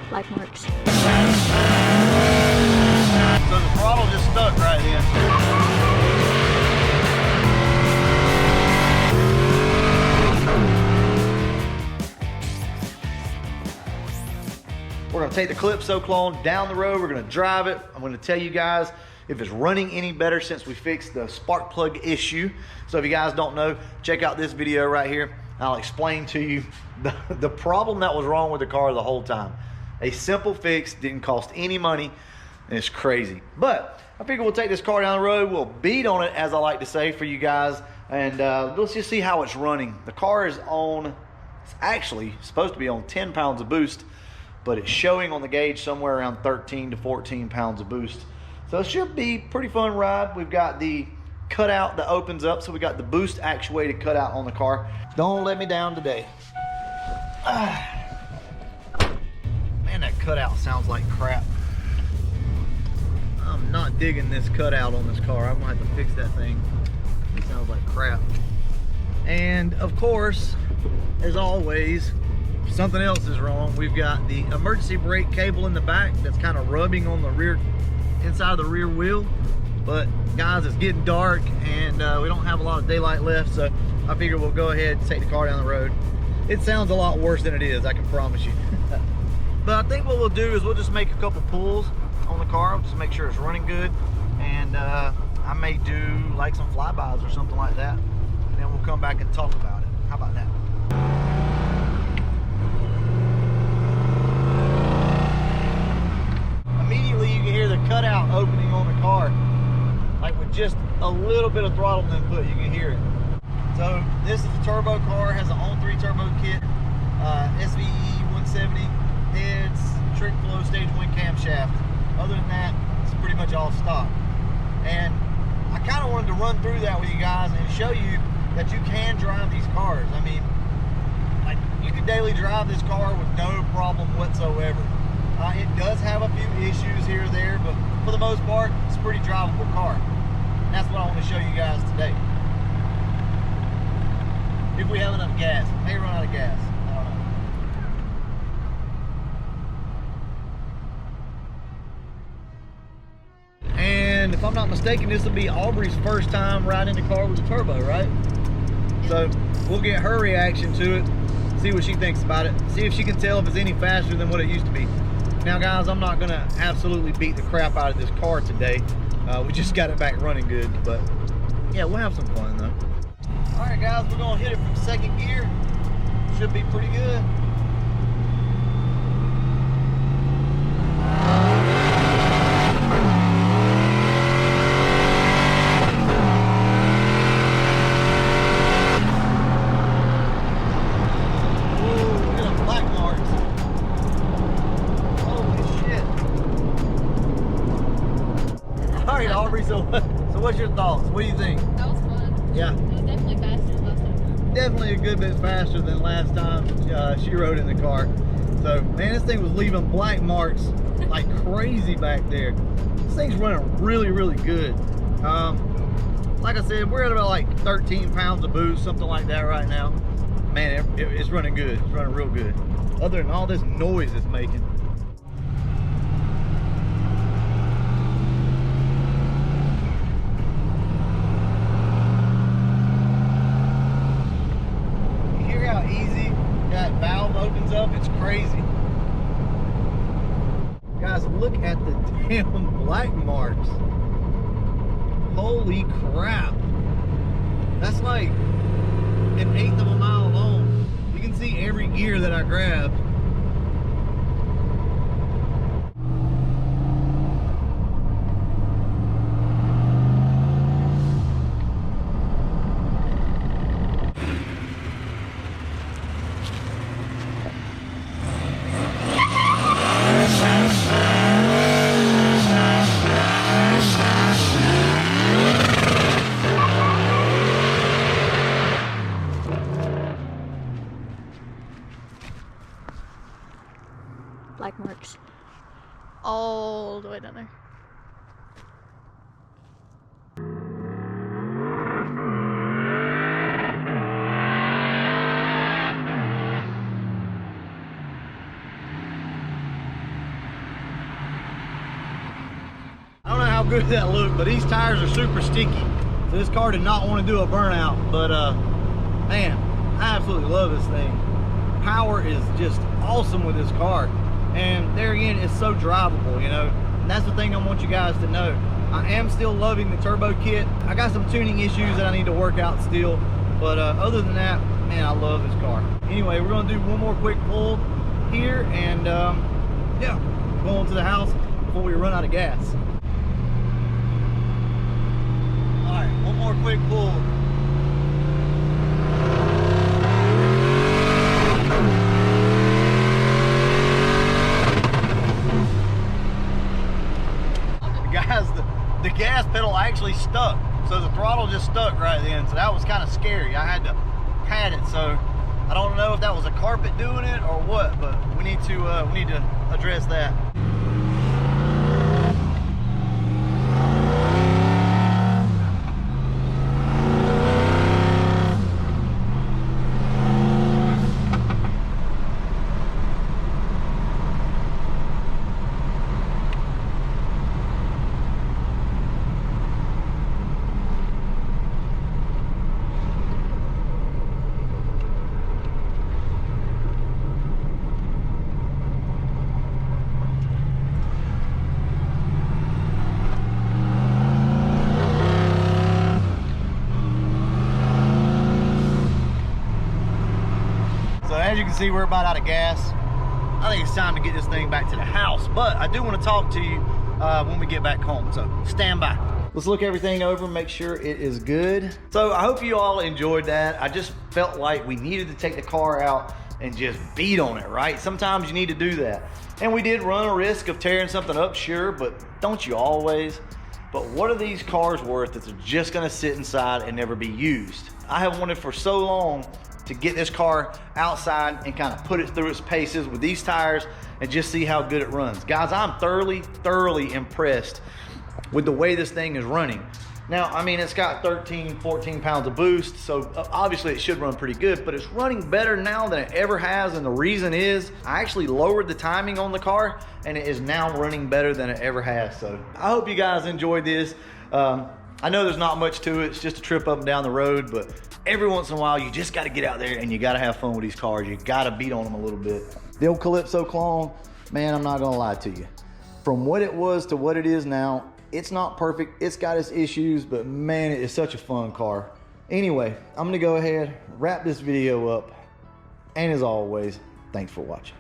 Black marks. So the throttle just stuck right then. We're gonna take the Calypso Clone down the road. We're gonna drive it. I'm gonna tell you guys if it's running any better since we fixed the spark plug issue. So if you guys don't know, check out this video right here. I'll explain to you the problem that was wrong with the car the whole time. A simple fix, didn't cost any money, and it's crazy. But I figure we'll take this car down the road. We'll beat on it, as I like to say, for you guys. And let's just see how it's running. The car is on, it's actually supposed to be on 10 pounds of boost, but it's showing on the gauge somewhere around 13 to 14 pounds of boost. So it should be a pretty fun ride. We've got the cutout that opens up, so we got the boost actuated cutout on the car. Don't let me down today. Man, that cutout sounds like crap. I'm not digging this cutout on this car. I'm gonna have to fix that thing. It sounds like crap. And of course, as always, something else is wrong. We've got the emergency brake cable in the back that's kind of rubbing on the rear, inside of the rear wheel. But guys, it's getting dark and we don't have a lot of daylight left, so I figure we'll go ahead and take the car down the road. It sounds a lot worse than it is, I can promise you. But I think what we'll do is we'll just make a couple pulls on the car, just make sure it's running good, and I may do like some flybys or something like that, and then we'll come back and talk about it. How about that? Immediately you can hear the cutout opening on the car, like with just a little bit of throttle input, you can hear it. So this is a turbo car, has an on-3 turbo kit, SVE 170 heads, trick flow stage 1 camshaft. Other than that, it's pretty much all stock. And I kind of wanted to run through that with you guys and show you that you can drive these cars. I mean, like, you can daily drive this car with no problem whatsoever. It does have a few issues here or there, but for the most part, it's a pretty drivable car. And that's what I want to show you guys today. If we have enough gas, may run out of gas. I don't know. And if I'm not mistaken, this will be Aubrey's first time riding the car with a turbo, right? So we'll get her reaction to it, see what she thinks about it, see if she can tell if it's any faster than what it used to be. Now guys, I'm not gonna absolutely beat the crap out of this car today. We just got it back running good, but yeah, we'll have some fun though. All right guys, we're gonna hit it from second gear. Should be pretty good. So what's your thoughts? What do you think? That was fun. Yeah. It was definitely faster than last time. Definitely a good bit faster than last time she rode in the car. So, man, this thing was leaving black marks like crazy back there. This thing's running really, really good. Like I said, we're at about like 13 pounds of boost, something like that right now. Man, it's running good. It's running real good. Other than all this noise it's making. Opens up, it's crazy. Guys, look at the damn black marks. Holy crap. That's like an 1/8 of a mile long. You can see every gear that I grabbed. Black marks. All the way down there. good that looked, but these tires are super sticky. So this car did not want to do a burnout, but man, I absolutely love this thing. Power is just awesome with this car. And there again, it's so drivable, you know. And that's the thing I want you guys to know. I am still loving the turbo kit. I got some tuning issues that I need to work out still. But other than that, man, I love this car. Anyway, we're gonna do one more quick pull here and yeah, going to the house before we run out of gas. All right, one more quick pull. Guys, the gas pedal actually stuck, so the throttle just stuck right then, so that was kind of scary. I had to pat it, so I don't know if that was a carpet doing it or what, but we need to address that. As you can see, we're about out of gas. I think it's time to get this thing back to the house, but I do want to talk to you when we get back home, so stand by. Let's look everything over, make sure it is good. So I hope you all enjoyed that. I just felt like we needed to take the car out and just beat on it, right? Sometimes you need to do that. And we did run a risk of tearing something up, sure, but don't you always? But what are these cars worth that they're just gonna sit inside and never be used? I have wanted for so long to get this car outside and kind of put it through its paces with these tires and just see how good it runs. Guys, I'm thoroughly impressed with the way this thing is running. Now, I mean, it's got 13, 14 pounds of boost, so obviously it should run pretty good, but it's running better now than it ever has, and the reason is I actually lowered the timing on the car, and it is now running better than it ever has. So I hope you guys enjoyed this. I know there's not much to it, it's just a trip up and down the road, but every once in a while, you just gotta get out there and you gotta have fun with these cars. You gotta beat on them a little bit. The old Calypso Clone, man, I'm not gonna lie to you. From what it was to what it is now, it's not perfect, it's got its issues, but man, it is such a fun car. Anyway, I'm gonna go ahead, wrap this video up, and as always, thanks for watching.